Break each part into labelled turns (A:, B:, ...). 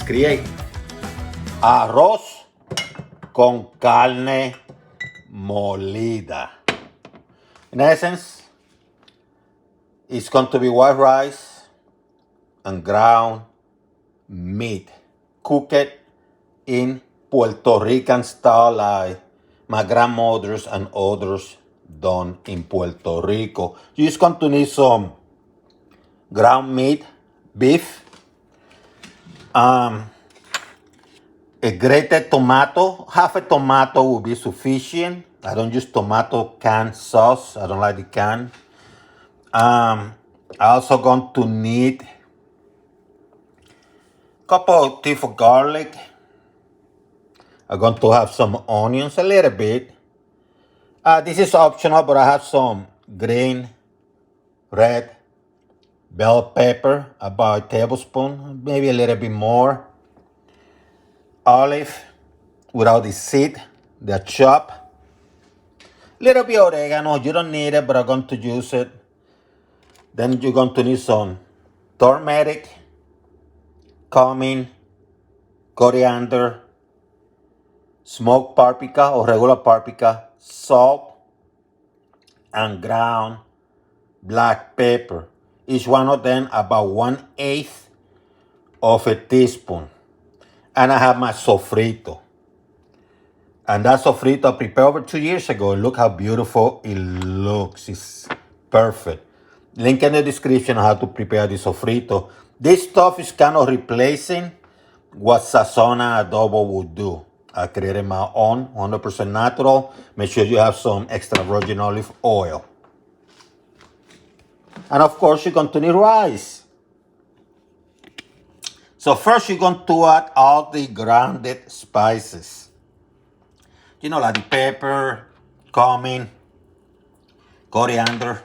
A: create arroz con carne molida. In essence, it's going to be white rice and ground meat, cooked in Puerto Rican style like my grandmothers and others done in Puerto Rico. You're just going to need some ground meat, beef, a grated tomato. Half a tomato will be sufficient. I don't use tomato can sauce. I don't like the can. I also going to need a couple of teeth of garlic. I'm going to have some onions, a little bit. This is optional, but I have some green, red bell pepper, about a tablespoon, maybe a little bit more. Olive without the seed, the chop. Little bit oregano, you don't need it, but I'm going to use it. Then you're going to need some turmeric, cumin, coriander, smoked paprika or regular paprika, salt, and ground black pepper. Each one of them about 1/8 of a teaspoon. And I have my sofrito. And that sofrito I prepared over 2 years ago. Look how beautiful it looks. It's perfect. Link in the description on how to prepare the sofrito. This stuff is kind of replacing what Sazon and Adobo would do. I created my own, 100% natural. Make sure you have some extra virgin olive oil. And of course, you're going to need rice. So first, you're going to add all the grounded spices. You know, like the pepper, cumin, coriander,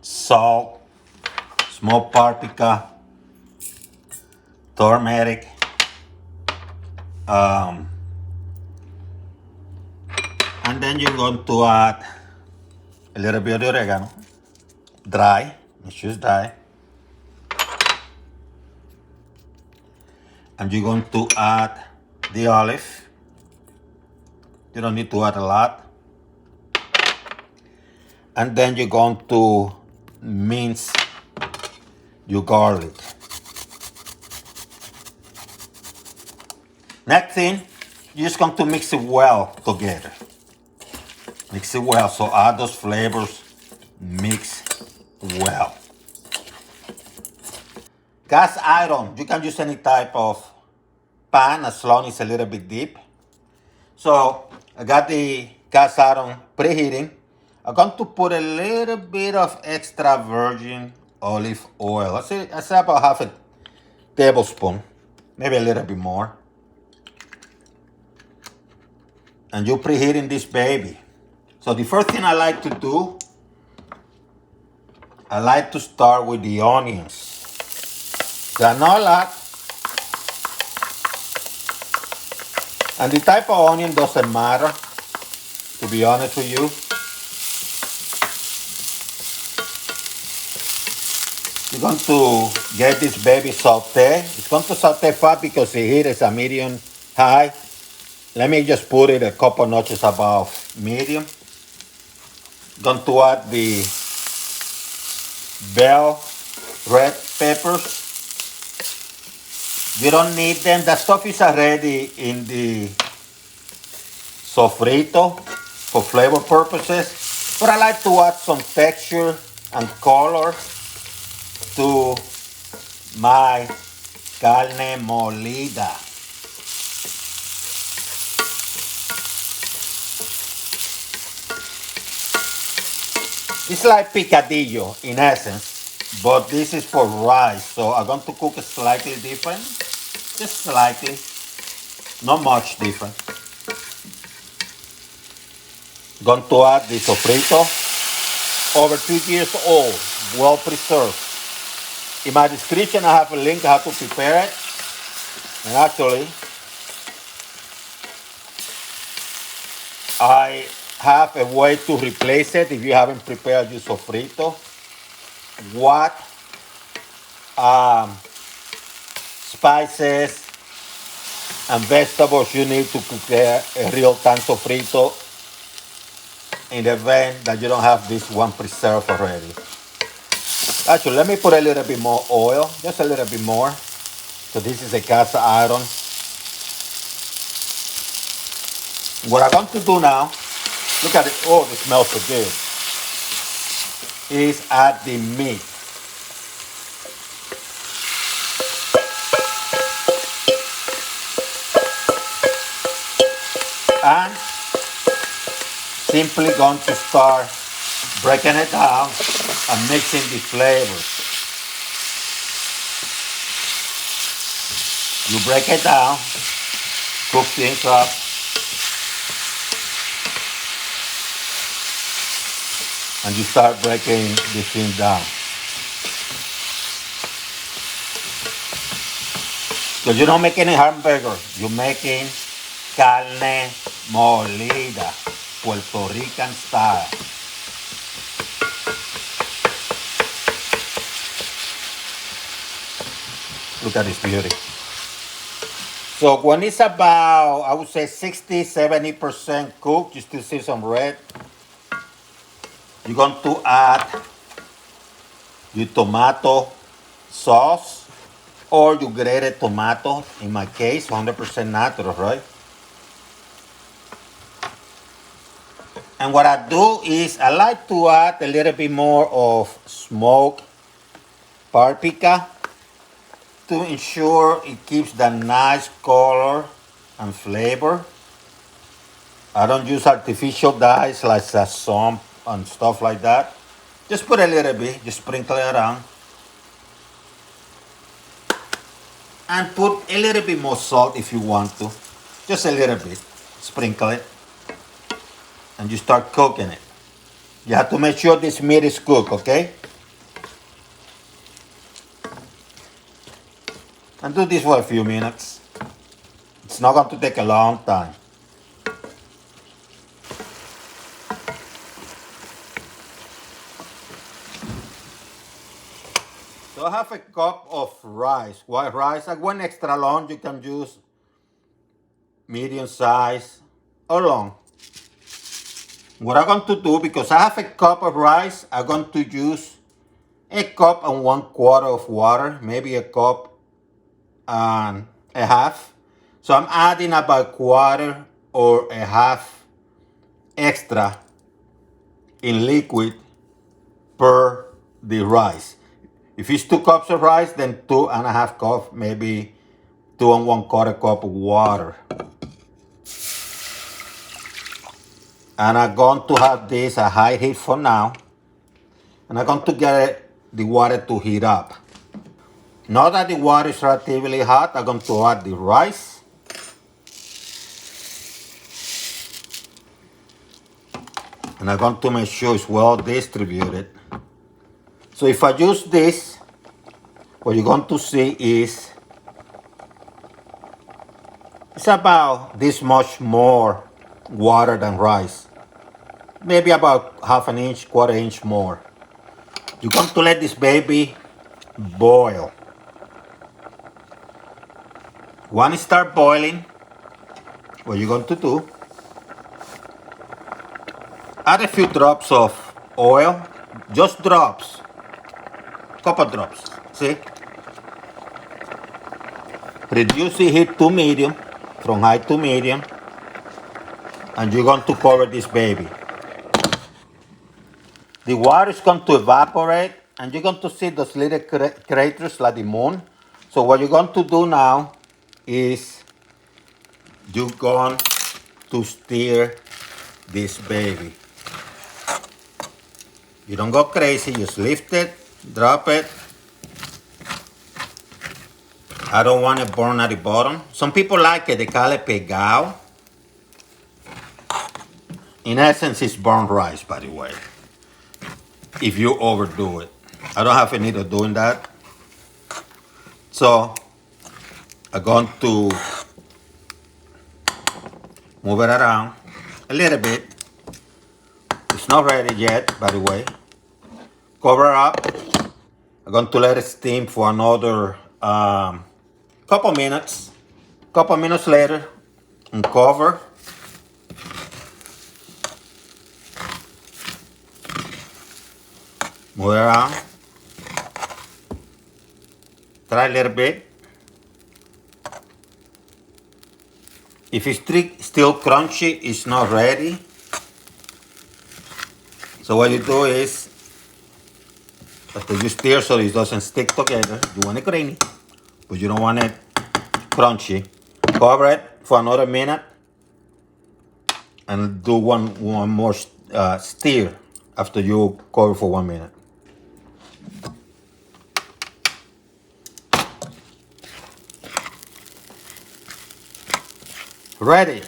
A: salt, smoked paprika, turmeric, and then you're going to add a little bit of oregano, dry, it's just dry. And you're going to add the olive. You don't need to add a lot. And then you're going to mince your garlic. Next thing, you're just going to mix it well together. Mix it well, so add those flavors, mix well. Cast iron, you can use any type of pan as long as it's a little bit deep. So I got the cast iron preheating. I'm going to put a little bit of extra virgin olive oil. I say about half a tablespoon, maybe a little bit more. And you're preheating this baby. So the first thing I like to do, I like to start with the onions. They're not a lot. And the type of onion doesn't matter, to be honest with you. You're going to get this baby saute. It's going to saute fast because the heat is a medium high. Let me just put it a couple notches above medium. Going to add the bell red peppers. You don't need them. That stuff is already in the sofrito for flavor purposes. But I like to add some texture and color to my carne molida. It's like picadillo in essence, but this is for rice. So I'm going to cook it slightly different. Just slightly, not much different. Going to add the sofrito, over 2 years old, well preserved. In my description, I have a link how to prepare it. And actually, I have a way to replace it if you haven't prepared your sofrito. What spices, and vegetables you need to cook a real tan sofrito in the event that you don't have this one preserved already. Actually, let me put a little bit more oil, just a little bit more. So this is a cast iron. What I'm going to do now, look at it, oh, it smells so good, is add the meat. And simply going to start breaking it down and mixing the flavors. You break it down, cook things up, and you start breaking the thing down. Because you don't make any hamburger, you're making carne molida, Puerto Rican style. Look at this beauty. So when it's about, I would say 60-70% cooked, you still see some red. You're going to add your tomato sauce or your grated tomato. In my case, 100% natural, right? And what I do is I like to add a little bit more of smoked paprika to ensure it keeps that nice color and flavor. I don't use artificial dyes like sazon and stuff like that. Just put a little bit, just sprinkle it around. And put a little bit more salt if you want to. Just a little bit. Sprinkle it. And you start cooking it. You have to make sure this meat is cooked, okay? And do this for a few minutes. It's not going to take a long time. So I have a cup of rice, white rice. I went extra long. You can use medium size or long. What I'm going to do, because I have a cup of rice, I'm going to use a cup and 1/4 of water, maybe a cup and a half. So I'm adding about 1/4 or a half extra in liquid per the rice. If it's 2 cups of rice, then 2.5 cups, maybe 2 1/4 cup of water. And I'm going to have this at high heat for now. And I'm going to get the water to heat up. Now that the water is relatively hot, I'm going to add the rice. And I'm going to make sure it's well distributed. So if I use this, what you're going to see is it's about this much more water than rice. Maybe about 1/2 inch, 1/4 inch more. You're going to let this baby boil. When it starts boiling, what you're going to do, add a few drops of oil, just drops, couple drops, see? Reduce the heat to medium, from high to medium, and you're going to cover this baby. The water is going to evaporate, and you're going to see those little craters like the moon. So what you're going to do now is you're going to stir this baby. You don't go crazy, just lift it, drop it. I don't want it burn at the bottom. Some people like it, they call it pegao. In essence, it's burnt rice, by the way, if you overdo it. I don't have a need of doing that. So I'm going to move it around a little bit. It's not ready yet, by the way. Cover up. I'm going to let it steam for another Couple minutes later, uncover. Move it around. Try a little bit. If it's still crunchy, it's not ready. So what you do is, after you stir so it doesn't stick together, you want it creamy, but you don't want it crunchy. Cover it for another minute and do one more stir after you cover for 1 minute. Ready.